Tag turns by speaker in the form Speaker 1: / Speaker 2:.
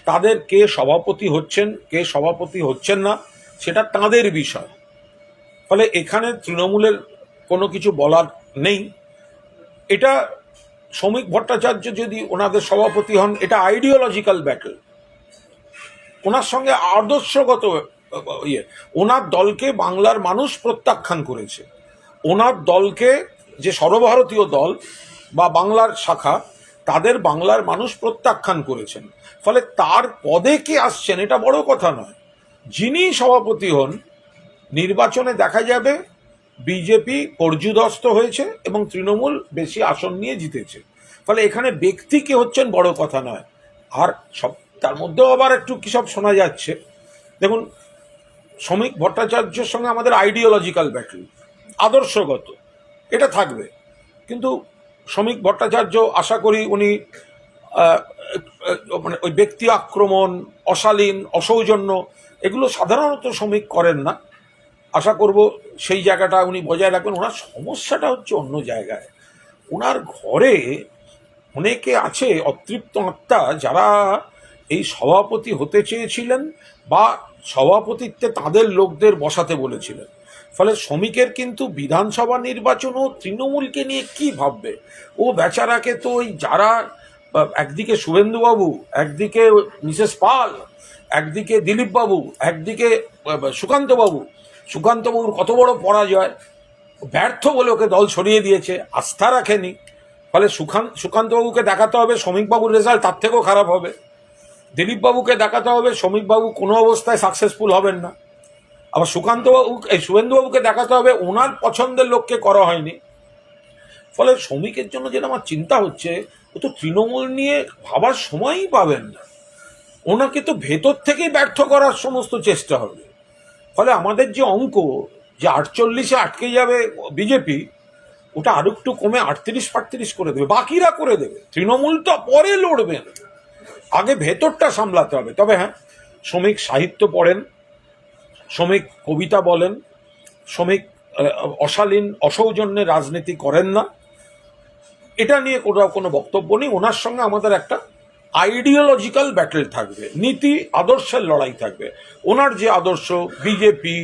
Speaker 1: তাদের কে সভাপতি হচ্ছেন কে সভাপতি হচ্ছেন না সেটা তাদের বিষয়। ফলে এখানে তৃণমূলের কোনো কিছু বলার নেই। এটা শ্রমিক ভট্টাচার্য যদি ওনাদের সভাপতি হন, এটা আইডিওলজিক্যাল ব্যাটল। ওনার সঙ্গে আদর্শগত ইয়ে, ওনার দলকে বাংলার মানুষ প্রত্যাখ্যান করেছে। ওনার দলকে, যে সর্বভারতীয় দল বা বাংলার শাখা, তাদের বাংলার মানুষ প্রত্যাখ্যান করেছেন। ফলে তার পদে কে আসছেন এটা বড় কথা নয়। যিনি সভাপতি হন, নির্বাচনে দেখা যাবে বিজেপি পর্যুদস্ত হয়েছে এবং তৃণমূল বেশি আসন নিয়ে জিতেছে। ফলে এখানে ব্যক্তি কে হচ্ছেন বড় কথা নয়। আর সব তার মধ্যেও আবার একটু কী সব শোনা যাচ্ছে, দেখুন, শ্রমিক ভট্টাচার্যের সঙ্গে আমাদের আইডিওলজিক্যাল ব্যাটল, আদর্শগত, এটা থাকবে। কিন্তু শ্রমিক ভট্টাচার্য, আশা করি উনি মানে ওই ব্যক্তি আক্রমণ, অশালীন, অসৌজন্য, এগুলো সাধারণত শ্রমিক করেন না। আশা করব সেই জায়গাটা উনি বজায় রাখবেন। ওনার সমস্যাটা হচ্ছে অন্য জায়গায়। ওনার ঘরে অনেকে আছে অতৃপ্ত আত্মা, যারা এই সভাপতি হতে চেয়েছিলেন বা সভাপতিত্বে তাদের লোকদের বসাতে বলেছিলেন। ফলে শ্রমিকের কিন্তু বিধানসভা নির্বাচনও তৃণমূলকে নিয়ে কি ভাববে। ও বেচারাকে তো ওই যারা, একদিকে শুভেন্দুবাবু, একদিকে মিসেস পাল, একদিকে দিলীপবাবু, একদিকে সুকান্তবাবু, সুকান্তবাবুর কত বড় পরাজয়, ব্যর্থ বলে ওকে দল সরিয়ে দিয়েছে, আস্থা রাখেনি। ফলে সুকান্তবাবুকে দেখাতে হবে শ্রমিকবাবুর রেজাল্ট তার থেকেও খারাপ হবে। দিলীপবাবুকে দেখাতে হবে শ্রমিকবাবু কোনো অবস্থায় সাকসেসফুল হবেন না। আবার শুভেন্দুবাবুকে দেখাতে হবে ওনার পছন্দের লোককে করা হয়নি। ফলে শ্রমিকের জন্য যেটা আমার চিন্তা হচ্ছে, ও তো তৃণমূল নিয়ে ভাবার সময়ই পাবেন না। ওনাকে তো ভেতর থেকেই ব্যর্থ করার সমস্ত চেষ্টা হবে। ফলে আমাদের যে অঙ্ক, যে 48-এ আটকে যাবে বিজেপি, ওটা আরো একটু কমে 38-38 করে দেবে, বাকিরা করে দেবে। তৃণমূল তো পরে লড়বেন, আগে ভেতরটা সামলাতে হবে। তবে হ্যাঁ, শ্রমিক সাহিত্য পড়েন, শ্রমিক কবিতা বলেন, শ্রমিক অশালীন অসৌজন্যের রাজনীতি করেন না, এটা নিয়ে কোনো বক্তব্য নেই। ওনার সঙ্গে আমাদের একটা আইডিওলজিক্যাল ব্যাটল থাকবে, নীতি আদর্শের লড়াই থাকবে। ওনার যে আদর্শ, বিজেপি